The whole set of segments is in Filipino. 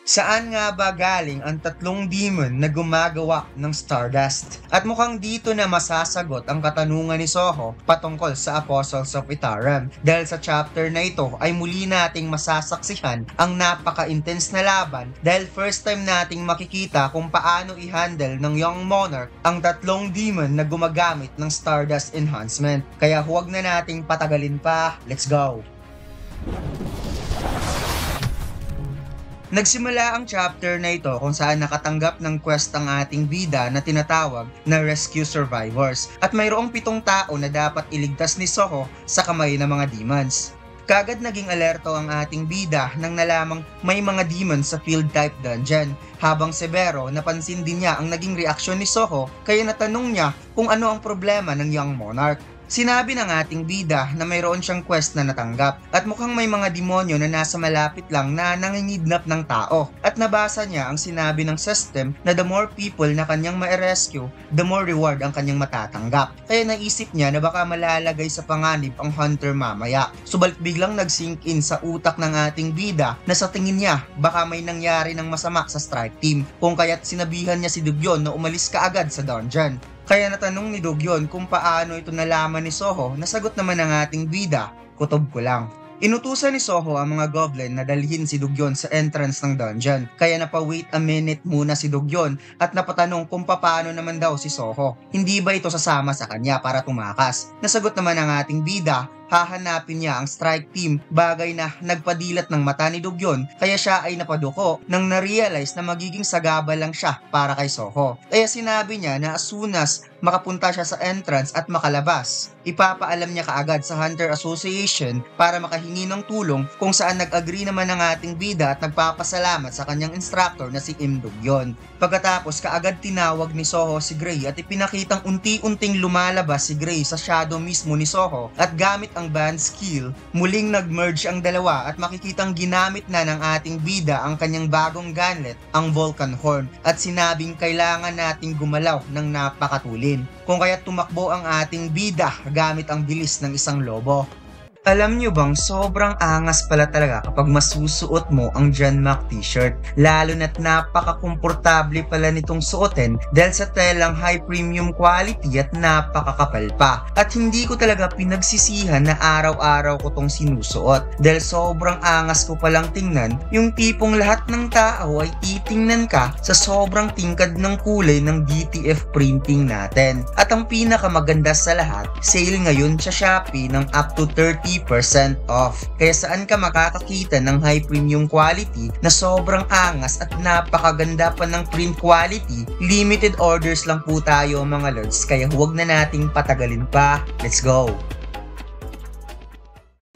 Saan nga ba galing ang tatlong demon na gumagawa ng Stardust? At mukhang dito na masasagot ang katanungan ni Soho patungkol sa Apostles of Itaram. Dahil sa chapter na ito ay muli nating masasaksihan ang napaka-intense na laban dahil first time nating makikita kung paano i-handle ng Young Monarch ang tatlong demon na gumagamit ng Stardust Enhancement. Kaya huwag na nating patagalin pa, let's go! Nagsimula ang chapter na ito kung saan nakatanggap ng quest ang ating bida na tinatawag na Rescue Survivors at mayroong 7 tao na dapat iligtas ni Soho sa kamay ng mga demons. Kagad naging alerto ang ating bida nang nalamang may mga demons sa field type dungeon, habang Severo napansin din niya ang naging reaksyon ni Soho kaya natanong niya kung ano ang problema ng Young Monarch. Sinabi ng ating bida na mayroon siyang quest na natanggap at mukhang may mga demonyo na nasa malapit lang na nangingidnap ng tao at nabasa niya ang sinabi ng system na the more people na kanyang ma-rescue, the more reward ang kanyang matatanggap. Kaya naisip niya na baka malalagay sa panganib ang hunter mamaya. Subalit biglang nag-sink in sa utak ng ating bida na sa tingin niya baka may nangyari ng masama sa strike team kung kaya't sinabihan niya si Dugyon na umalis kaagad sa dungeon. Kaya natanong ni Dugyon kung paano ito nalaman ni Soho, nasagot naman ng ating bida, kutob ko lang. Inutusan ni Soho ang mga goblin na dalhin si Dugyon sa entrance ng dungeon, kaya napawait a minute muna si Dugyon at napatanong kung paano naman daw si Soho. Hindi ba ito sasama sa kanya para tumakas? Nasagot naman ng ating bida, hahanapin niya ang strike team, bagay na nagpadilat ng mata ni Dugyon kaya siya ay napaduko nang na-realize na magiging sagaba lang siya para kay Soho. Kaya sinabi niya na as soon as makapunta siya sa entrance at makalabas, ipapaalam niya kaagad sa Hunter Association para makahingi ng tulong, kung saan nag-agree naman ang ating bida at nagpapasalamat sa kanyang instructor na si Im Dugyon. Pagkatapos kaagad tinawag ni Soho si Gray at ipinakitang unti-unting lumalabas si Gray sa shadow mismo ni Soho at gamit ang band skill, muling nag-merge ang dalawa at makikitang ginamit na ng ating bida ang kanyang bagong gauntlet, ang Vulcan Horn, at sinabing kailangan nating gumalaw ng napakatulin. Kung kaya tumakbo ang ating bida gamit ang bilis ng isang lobo. Alam nyo bang sobrang angas pala talaga kapag masusuot mo ang John Mac t-shirt, lalo na't napaka-komportable pala nitong suotin dahil sa telang high premium quality at napakakapal pa. At hindi ko talaga pinagsisihan na araw-araw ko tong sinusuot dahil sobrang angas ko palang tingnan, yung tipong lahat ng tao ay titingnan ka sa sobrang tingkad ng kulay ng DTF printing natin. At ang pinakamaganda sa lahat, sale ngayon sa Shopee ng up to 30% off. Kaya saan ka makakakita ng high premium quality na sobrang angas at napakaganda pa ng print quality? Limited orders lang po tayo mga lords, kaya huwag na nating patagalin pa. Let's go!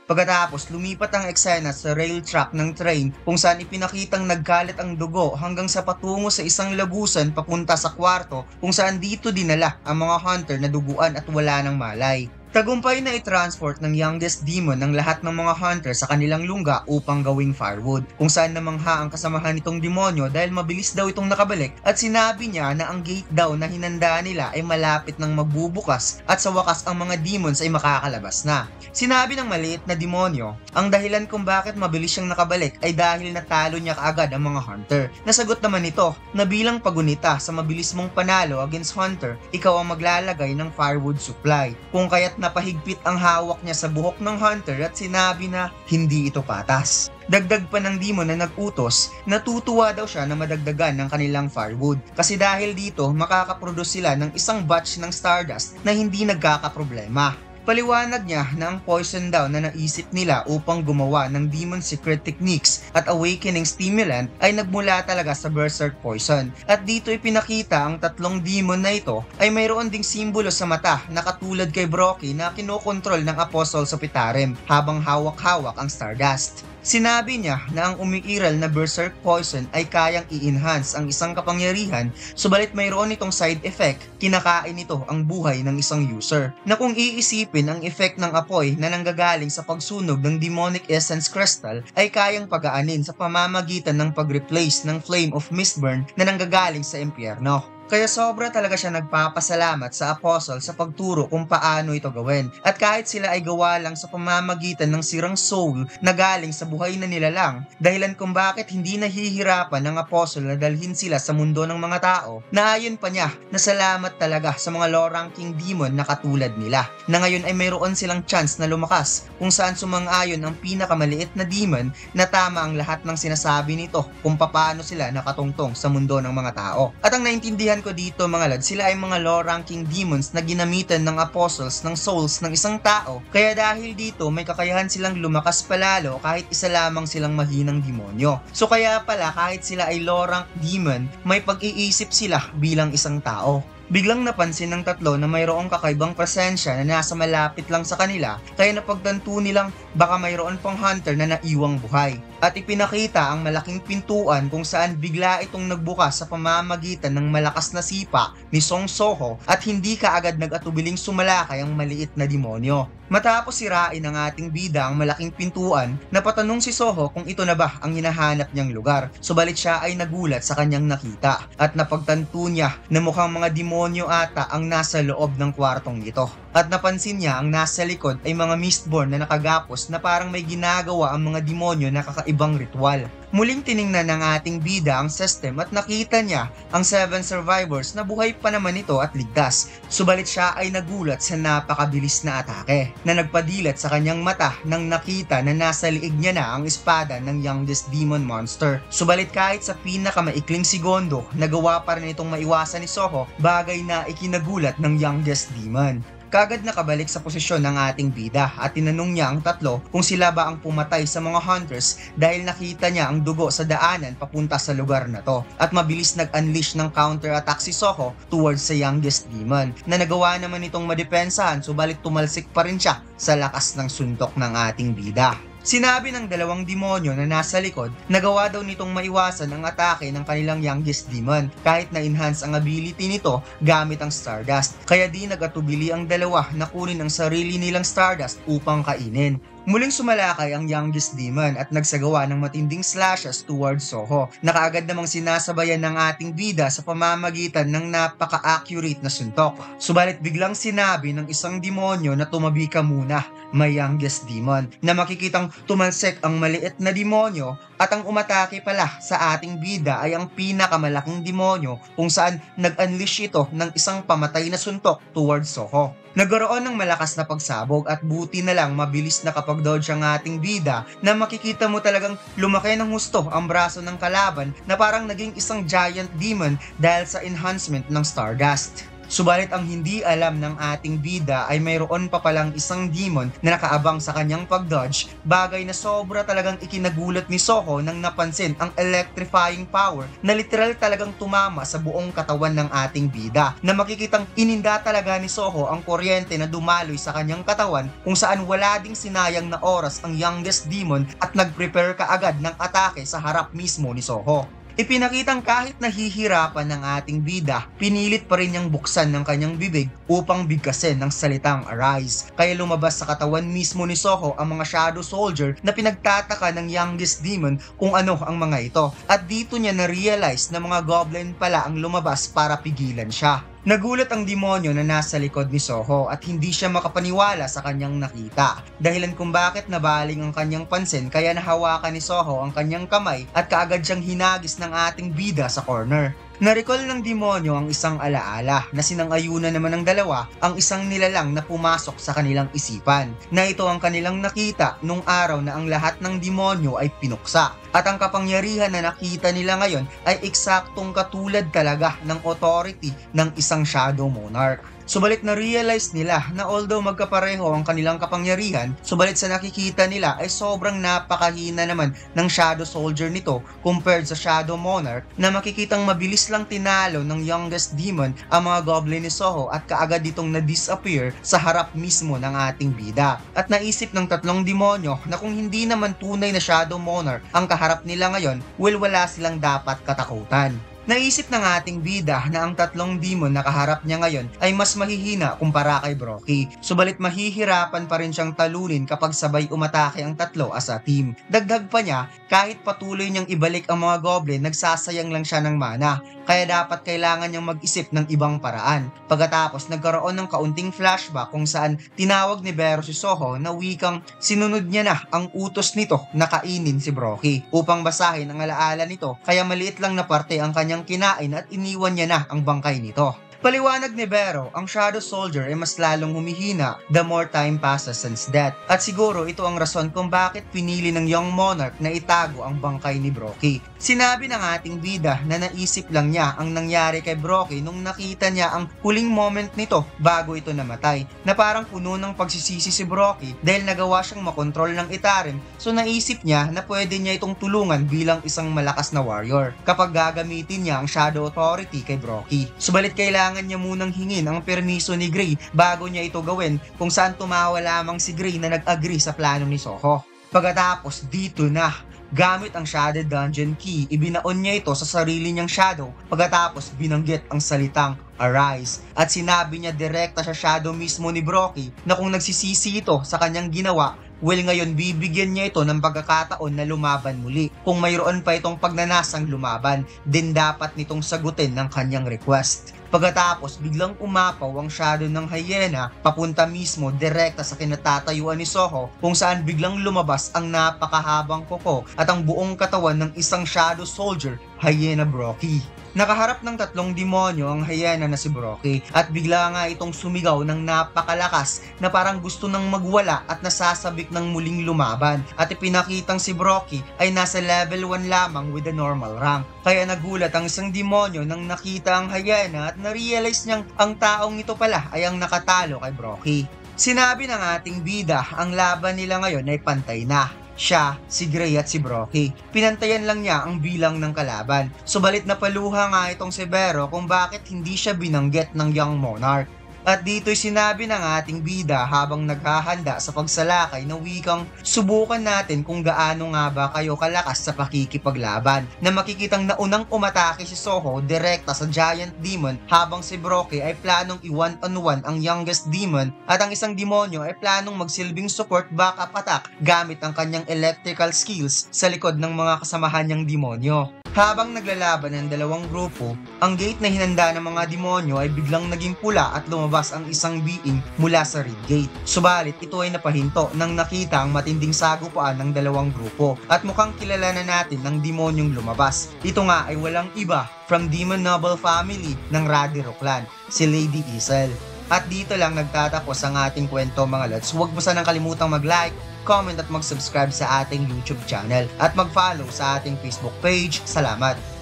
Pagkatapos, lumipat ang eksena sa rail track ng train kung saan ipinakitang nagkalat ang dugo hanggang sa patungo sa isang lagusan papunta sa kwarto kung saan dito dinala ang mga hunter na duguan at wala ng malay. Tagumpay na i-transport ng youngest demon ng lahat ng mga hunter sa kanilang lungga upang gawing firewood, kung saan namangha ang kasamahan nitong demonyo dahil mabilis daw itong nakabalik at sinabi niya na ang gate daw na hinanda nila ay malapit ng magbubukas at sa wakas ang mga demons ay makakalabas na. Sinabi ng maliit na demonyo, ang dahilan kung bakit mabilis siyang nakabalik ay dahil natalo niya kaagad ang mga hunter. Nasagot naman ito na bilang pagunita sa mabilis mong panalo against hunter, ikaw ang maglalagay ng firewood supply, kung kaya't napahigpit ang hawak niya sa buhok ng hunter at sinabi na hindi ito patas. Dagdag pa ng demon na nag-utos, natutuwa daw siya na madagdagan ng kanilang firewood kasi dahil dito makakaproduce sila ng isang batch ng Stardust na hindi nagkakaproblema. Paliwanag niya na ang poison daw na naisip nila upang gumawa ng demon secret techniques at awakening stimulant ay nagmula talaga sa berserk poison. At dito ipinakita ang tatlong demon na ito ay mayroon ding simbolo sa mata na katulad kay Brocky na kinokontrol ng Apostles of Itaram habang hawak-hawak ang Stardust. Sinabi niya na ang umiiral na berserk poison ay kayang i-enhance ang isang kapangyarihan, subalit mayroon itong side effect, kinakain ito ang buhay ng isang user. Na kung iisipin ang effect ng apoy na nanggagaling sa pagsunog ng demonic essence crystal ay kayang pagaanin sa pamamagitan ng pag-replace ng flame of Mistburn na nanggagaling sa impyerno. Kaya sobra talaga siya nagpapasalamat sa apostle sa pagturo kung paano ito gawin. At kahit sila ay gawa lang sa pamamagitan ng sirang soul na galing sa buhay na nilalang, dahilan kung bakit hindi nahihirapan ng apostle na dalhin sila sa mundo ng mga tao, naayon pa niya na salamat talaga sa mga low-ranking demon na katulad nila, na ngayon ay mayroon silang chance na lumakas kung saan sumang-ayon ang pinakamaliit na demon na tama ang lahat ng sinasabi nito kung paano sila nakatungtong sa mundo ng mga tao. At ang naintindihan ko dito mga lad, sila ay mga low-ranking demons na ginamitan ng apostles ng souls ng isang tao, kaya dahil dito may kakayahan silang lumakas palalo kahit isa lamang silang mahinang demonyo. So kaya pala kahit sila ay low-rank demon, may pag-iisip sila bilang isang tao. Biglang napansin ng tatlo na mayroong kakaibang presensya na nasa malapit lang sa kanila, kaya napagtanto nilang baka mayroon pang hunter na naiwang buhay. At ipinakita ang malaking pintuan kung saan bigla itong nagbukas sa pamamagitan ng malakas na sipa ni Song Soho at hindi kaagad nag-atubiling sumalakay ang maliit na demonyo. Matapos sirain ng ating bida ang malaking pintuan, napatanong si Soho kung ito na ba ang hinahanap niyang lugar. Subalit siya ay nagulat sa kanyang nakita at napagtanto niya na mukhang mga demonyo ata ang nasa loob ng kwartong ito. At napansin niya ang nasa likod ay mga mistborn na nakagapos na parang may ginagawa ang mga demonyo na kakaibang ritual. Muling tiningnan ng ating bida ang system at nakita niya ang 7 survivors na buhay pa naman ito at ligtas. Subalit siya ay nagulat sa napakabilis na atake na nagpadilat sa kanyang mata nang nakita na nasa liig niya na ang espada ng youngest demon monster. Subalit kahit sa pinakamaikling segundo, nagawa pa rin itong maiwasan ni Soho, bagay na ikinagulat ng youngest demon. Kagad nakabalik sa posisyon ng ating bida at tinanong niya ang tatlo kung sila ba ang pumatay sa mga hunters dahil nakita niya ang dugo sa daanan papunta sa lugar na to. At mabilis nag-unleash ng counter-attack si Soho towards sa youngest demon na nagawa naman itong madepensahan, subalit tumalsik pa rin siya sa lakas ng suntok ng ating bida. Sinabi ng dalawang demonyo na nasa likod na gawa daw nitong maiwasan ang atake ng kanilang youngest demon kahit na-enhance ang ability nito gamit ang Stardust. Kaya di nag-atubili ang dalawa na kunin ang sarili nilang Stardust upang kainin. Muling sumalakay ang youngest demon at nagsagawa ng matinding slashes towards Soho na kaagad namang sinasabayan ng ating bida sa pamamagitan ng napaka-accurate na suntok. Subalit biglang sinabi ng isang demonyo na tumabi ka muna, my youngest demon, na makikitang tumalsik ang maliit na demonyo at ang umatake pala sa ating bida ay ang pinakamalaking demonyo kung saan nag-unleash ito ng isang pamatay na suntok towards Soho. Nagkaroon ng malakas na pagsabog at buti na lang mabilis na kapag-dodge ang ating bida na makikita mo talagang lumaki ng husto ang braso ng kalaban na parang naging isang giant demon dahil sa enhancement ng Stardust. Subalit ang hindi alam ng ating bida ay mayroon pa palang isang demon na nakaabang sa kanyang pag-dodge, bagay na sobra talagang ikinagulat ni Soho nang napansin ang electrifying power na literal talagang tumama sa buong katawan ng ating bida, na makikitang ininda talaga ni Soho ang kuryente na dumaloy sa kanyang katawan kung saan wala ding sinayang na oras ang youngest demon at nag-prepare kaagad ng atake sa harap mismo ni Soho. Ipinakitang kahit nahihirapan ng ating bida, pinilit pa rin niyang buksan ng kanyang bibig upang bigkasin ng salitang arise. Kaya lumabas sa katawan mismo ni Soho ang mga shadow soldier na pinagtataka ng youngest demon kung ano ang mga ito. At dito niya na-realize na mga goblin pala ang lumabas para pigilan siya. Nagulat ang demonyo na nasa likod ni Soho at hindi siya makapaniwala sa kanyang nakita. Dahilan kung bakit nabaling ang kanyang pansin kaya nahawakan ni Soho ang kanyang kamay at kaagad siyang hinagis ng ating bida sa corner. Naricall ng demonyo ang isang alaala na sinang-ayunan naman ng dalawa ang isang nilalang na pumasok sa kanilang isipan, na ito ang kanilang nakita nung araw na ang lahat ng demonyo ay pinuksa. At ang kapangyarihan na nakita nila ngayon ay eksaktong katulad talaga ng authority ng isang Shadow Monarch. Subalit na-realize nila na although magkapareho ang kanilang kapangyarihan, subalit sa nakikita nila ay sobrang napakahina naman ng Shadow Soldier nito compared sa Shadow Monarch, na makikitang mabilis lang tinalo ng youngest demon ang mga goblin ni Soho at kaagad ditong na-disappear sa harap mismo ng ating bida. At naisip ng tatlong demonyo na kung hindi naman tunay na Shadow Monarch ang kaharap nila ngayon, wala silang dapat katakutan. Naisip ng ating bida na ang tatlong demon na kaharap niya ngayon ay mas mahihina kumpara kay Brocky. Subalit mahihirapan pa rin siyang talunin kapag sabay umatake ang tatlo as a team. Dagdag pa niya, kahit patuloy niyang ibalik ang mga goblin, nagsasayang lang siya ng mana. Kaya dapat kailangan niyang mag-isip ng ibang paraan. Pagkatapos nagkaroon ng kaunting flashback kung saan tinawag ni Bero si Soho na wikang sinunod niya na ang utos nito na kainin si Brocky upang basahin ang alaala nito, kaya maliit lang na parte ang kanyang kinain at iniwan niya na ang bangkay nito. Paliwanag ni Bero, ang Shadow Soldier ay mas lalong humihina the more time passes since death. At siguro ito ang rason kung bakit pinili ng Young Monarch na itago ang bangkay ni Brocky. Sinabi ng ating bida na naisip lang niya ang nangyari kay Brocky nung nakita niya ang huling moment nito bago ito namatay, na parang puno ng pagsisisi si Brocky dahil nagawa siyang makontrol ng Itarim, so naisip niya na pwede niya itong tulungan bilang isang malakas na warrior kapag gagamitin niya ang Shadow Authority kay Brocky. Subalit kailangan niya munang hingin ang permiso ni Gray bago niya ito gawin, kung saan tumawa lamang si Gray na nag-agree sa plano ni Soho. Pagkatapos dito na, gamit ang Shadow Dungeon Key, ibinaon niya ito sa sarili niyang shadow pagkatapos binanggit ang salitang Arise, at sinabi niya direkta sa shadow mismo ni Brocky na kung nagsisisi ito sa kanyang ginawa, ngayon bibigyan niya ito ng pagkakataon na lumaban muli. Kung mayroon pa itong pagnanasang lumaban, din dapat nitong sagutin ng kanyang request. Pagkatapos biglang umapaw ang shadow ng hyena papunta mismo direkta sa kinatatayuan ni Soho, kung saan biglang lumabas ang napakahabang kuko at ang buong katawan ng isang Shadow Soldier, Hyena Brocky. Nakaharap ng tatlong demonyo ang hyena na si Brocky at bigla nga itong sumigaw ng napakalakas na parang gusto nang magwala at nasasabik ng muling lumaban, at ipinakitang si Brocky ay nasa level 1 lamang with the normal rank. Kaya nagulat ang isang demonyo nang nakita ang hyena at na-realize niyang ang taong ito pala ay ang nakatalo kay Brocky. Sinabi ng ating bida ang laban nila ngayon ay pantay na. Siya, si Gray at si Brocky. Pinantayan lang niya ang bilang ng kalaban. Subalit napaluha nga itong si Bero kung bakit hindi siya binanggit ng Young Monarch. At dito'y sinabi ng ating bida habang naghahanda sa pagsalakay na wikang subukan natin kung gaano nga ba kayo kalakas sa pakikipaglaban, na makikitang naunang umatake si Soho direkta sa Giant Demon habang si Brocky ay planong i-one-on-one ang youngest demon at ang isang demonyo ay planong magsilbing support backup attack gamit ang kanyang electrical skills sa likod ng mga kasamahan niyang demonyo. Habang naglalaban ang dalawang grupo, ang gate na hinanda ng mga demonyo ay biglang naging pula at lumabas ang isang being mula sa red gate. Subalit ito ay napahinto nang nakita ang matinding sagupaan ng dalawang grupo at mukhang kilala na natin ang demonyong lumabas. Ito nga ay walang iba from Demon Noble family ng Radiro clan, si Lady Isel. At dito lang nagtatapos ang ating kwento mga lods. Huwag mo sanang kalimutang mag-like, comment at mag-subscribe sa ating YouTube channel at mag-follow sa ating Facebook page. Salamat!